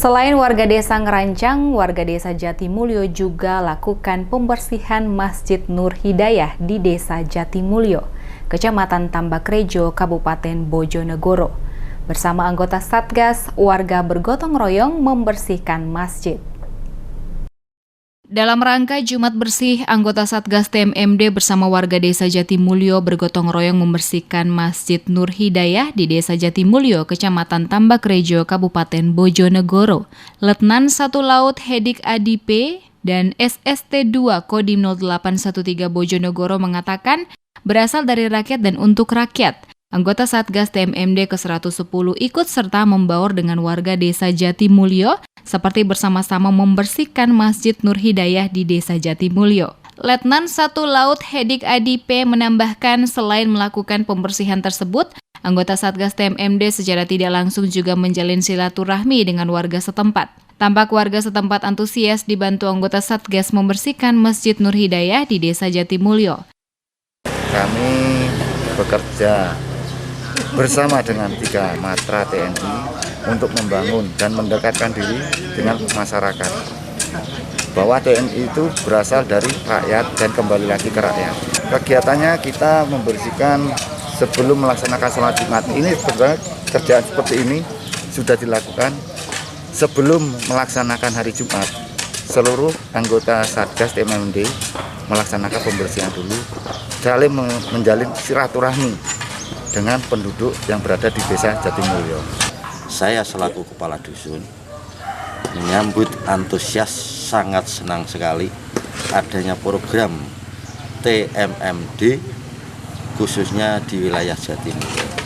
Selain warga desa Ngerancang, warga desa Jatimulyo juga lakukan pembersihan Masjid Nur Hidayah di desa Jatimulyo, Kecamatan Tambakrejo, Kabupaten Bojonegoro. Bersama anggota Satgas, warga bergotong royong membersihkan masjid. Dalam rangka Jumat Bersih, anggota Satgas TMMD bersama warga desa Jatimulyo bergotong royong membersihkan Masjid Nur Hidayah di desa Jatimulyo, Kecamatan Tambakrejo, Kabupaten Bojonegoro. Letnan 1 Laut Hedik Adipe dan SST2 Kodim 0813 Bojonegoro mengatakan berasal dari rakyat dan untuk rakyat. Anggota Satgas TMMD ke-110 ikut serta membaur dengan warga desa Jatimulyo seperti bersama-sama membersihkan Masjid Nur Hidayah di desa Jatimulyo. Letnan 1 Laut Hedik Adipe menambahkan selain melakukan pembersihan tersebut, anggota Satgas TMMD secara tidak langsung juga menjalin silaturahmi dengan warga setempat. Tampak warga setempat antusias dibantu anggota Satgas membersihkan Masjid Nur Hidayah di desa Jatimulyo. Kami bekerja bersama dengan 3 matra TNI untuk membangun dan mendekatkan diri dengan masyarakat. Bahwa TNI itu berasal dari rakyat dan kembali lagi ke rakyat. Kegiatannya kita membersihkan sebelum melaksanakan sholat Jumat. Ini sebenarnya kerjaan seperti ini sudah dilakukan sebelum melaksanakan hari Jumat. Seluruh anggota Satgas TMMD melaksanakan pembersihan dulu, saling menjalin silaturahmi dengan penduduk yang berada di desa Jatimulyo. Saya selaku kepala dusun menyambut antusias, sangat senang sekali adanya program TMMD khususnya di wilayah Jatimulyo.